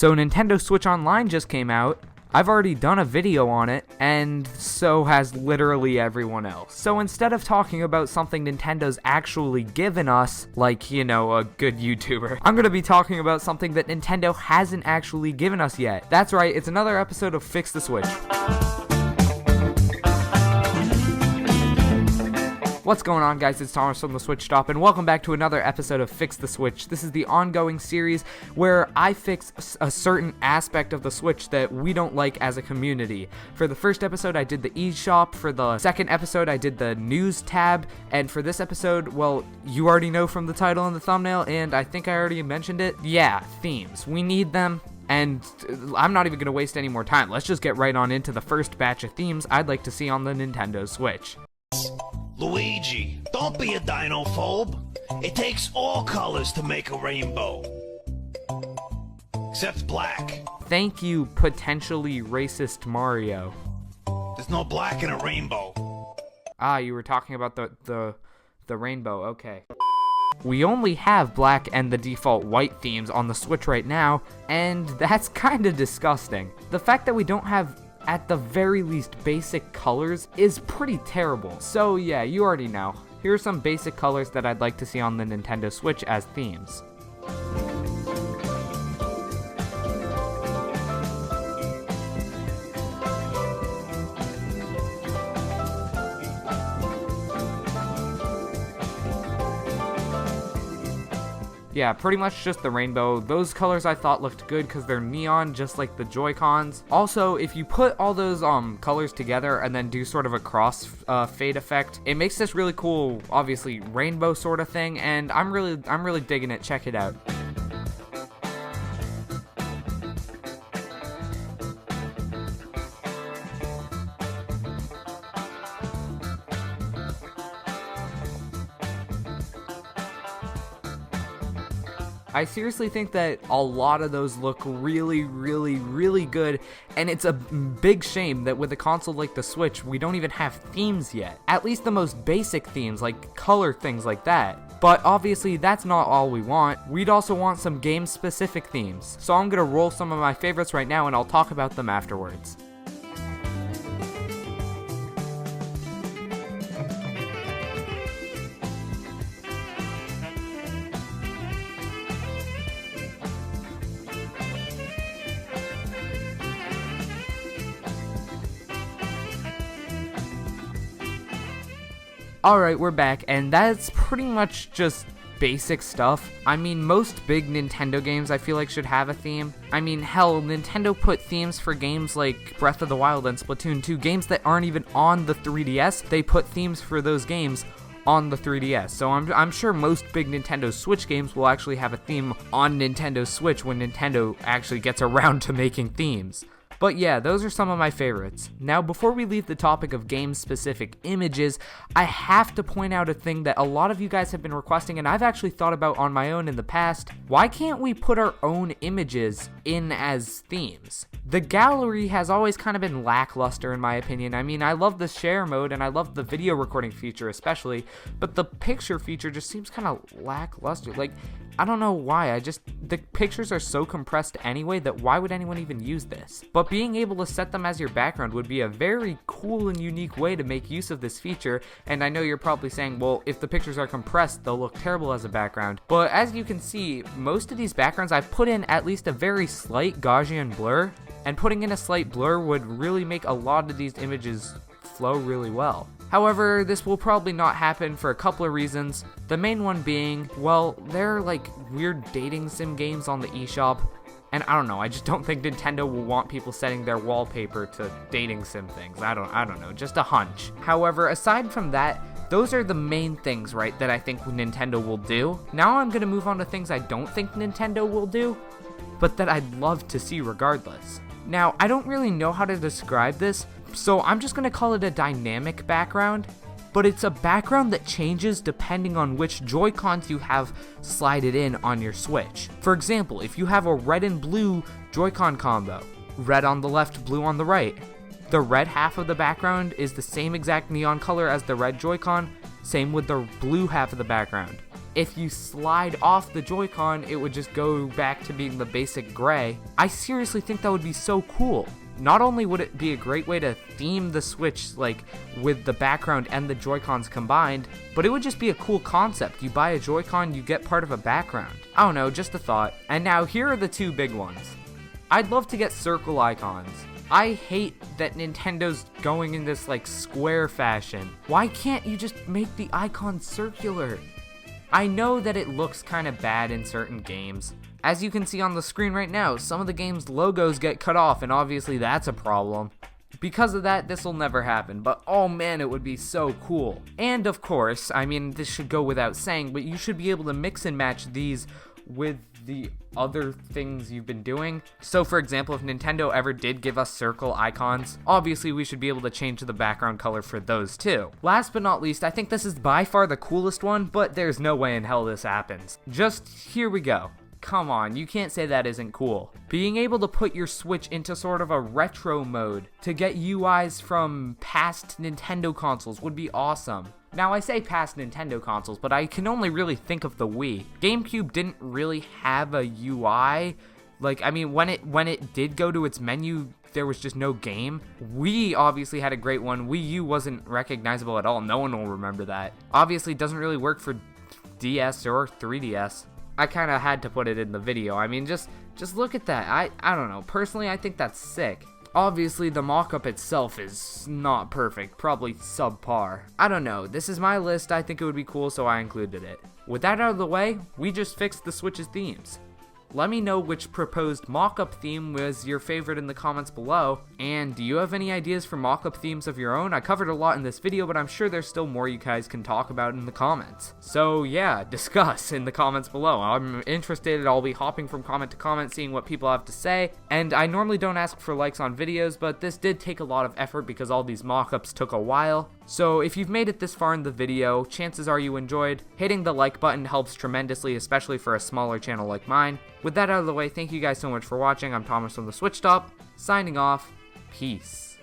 So Nintendo Switch Online just came out. I've already done a video on it, and so has literally everyone else. So instead of talking about something Nintendo's actually given us, like, you know, a good YouTuber, I'm gonna be talking about something that Nintendo hasn't actually given us yet. That's right, it's another episode of Fix the Switch. What's going on, guys? It's Thomas from the Switch Stop, and welcome back to another episode of Fix the Switch. This is the ongoing series where I fix a certain aspect of the Switch that we don't like as a community. For the first episode, I did the eShop. For the second episode, I did the news tab. And for this episode, well, you already know from the title and the thumbnail, and I think I already mentioned it. Yeah, themes. We need them. And I'm not even going to waste any more time. Let's just get right on into the first batch of themes I'd like to see on the Nintendo Switch. Luigi, don't be a dinophobe. It takes all colors to make a rainbow. Except black. Thank you, potentially racist Mario. There's no black in a rainbow. Ah, you were talking about the rainbow, okay. We only have black and the default white themes on the Switch right now, and that's kinda disgusting. The fact that we don't have at the very least basic colors is pretty terrible. So yeah, you already know. Here are some basic colors that I'd like to see on the Nintendo Switch as themes. Yeah, pretty much just the rainbow. Those colors I thought looked good because they're neon, just like the Joy-Cons. Also, if you put all those colors together and then do sort of a cross fade effect, it makes this really cool, obviously, rainbow sort of thing, and I'm really digging it. Check it out. I seriously think that a lot of those look really good, and it's a big shame that with a console like the Switch, we don't even have themes yet. At least the most basic themes, like color things like that. But obviously, that's not all we want. We'd also want some game-specific themes. So I'm gonna roll some of my favorites right now, and I'll talk about them afterwards. Alright, we're back, and that's pretty much just basic stuff. I mean, most big Nintendo games I feel like should have a theme. I mean, hell, Nintendo put themes for games like Breath of the Wild and Splatoon 2, games that aren't even on the 3DS. They put themes for those games on the 3DS. So I'm sure most big Nintendo Switch games will actually have a theme on Nintendo Switch when Nintendo actually gets around to making themes. But yeah, those are some of my favorites. Now, before we leave the topic of game-specific images, I have to point out a thing that a lot of you guys have been requesting, and I've actually thought about on my own in the past. Why can't we put our own images in as themes? The gallery has always kind of been lackluster in my opinion. I mean, I love the share mode, and I love the video recording feature especially, but the picture feature just seems kind of lackluster. Like, I don't know why, the pictures are so compressed anyway that why would anyone even use this? But being able to set them as your background would be a very cool and unique way to make use of this feature, and I know you're probably saying, well, if the pictures are compressed, they'll look terrible as a background. But as you can see, most of these backgrounds I've put in at least a very slight Gaussian blur, and putting in a slight blur would really make a lot of these images flow really well. However, this will probably not happen for a couple of reasons. The main one being, well, there are like weird dating sim games on the eShop, and I don't know, I just don't think Nintendo will want people setting their wallpaper to dating sim things. I don't know, just a hunch. However, aside from that, those are the main things, right, that I think Nintendo will do. Now I'm gonna move on to things I don't think Nintendo will do, but that I'd love to see regardless. Now, I don't really know how to describe this, so I'm just gonna call it a dynamic background, but it's a background that changes depending on which Joy-Cons you have slided in on your Switch. For example, if you have a red and blue Joy-Con combo, red on the left, blue on the right, the red half of the background is the same exact neon color as the red Joy-Con, same with the blue half of the background. if you slide off the Joy-Con, it would just go back to being the basic gray. I seriously think that would be so cool. Not only would it be a great way to theme the Switch, like, with the background and the Joy-Cons combined, but it would just be a cool concept. You buy a Joy-Con, you get part of a background. I don't know, just a thought. And now, here are the two big ones. I'd love to get circle icons. I hate that Nintendo's going in this, like, square fashion. Why can't you just make the icon circular? I know that it looks kind of bad in certain games. As you can see on the screen right now, some of the game's logos get cut off, and obviously that's a problem. Because of that, this will never happen, but oh man, it would be so cool. And of course, I mean, this should go without saying, but you should be able to mix and match these with the other things you've been doing. So for example, if Nintendo ever did give us circle icons, obviously we should be able to change the background color for those too. Last but not least, I think this is by far the coolest one, but there's no way in hell this happens. Just here we go. Come on, you can't say that isn't cool. Being able to put your Switch into sort of a retro mode to get UIs from past Nintendo consoles would be awesome. Now I say past Nintendo consoles, but I can only really think of the Wii. GameCube didn't really have a UI. Like, I mean, when it did go to its menu, there was just no game. Wii obviously had a great one. Wii U wasn't recognizable at all. No one will remember that. Obviously, it doesn't really work for DS or 3DS. I kind of had to put it in the video. I mean, just look at that. I don't know. Personally, I think that's sick. Obviously, the mock-up itself is not perfect, probably subpar. I don't know. This is my list. I think it would be cool, so I included it. With that out of the way, we just fixed the Switch's themes. Let me know which proposed mock-up theme was your favorite in the comments below, and do you have any ideas for mock-up themes of your own? I covered a lot in this video, but I'm sure there's still more you guys can talk about in the comments. So yeah, discuss in the comments below. I'm interested. I'll be hopping from comment to comment, seeing what people have to say, and I normally don't ask for likes on videos, but this did take a lot of effort because all these mock-ups took a while. So if you've made it this far in the video, chances are you enjoyed. Hitting the like button helps tremendously, especially for a smaller channel like mine. With that out of the way, thank you guys so much for watching. I'm Thomas from the Switch Stop, signing off. Peace.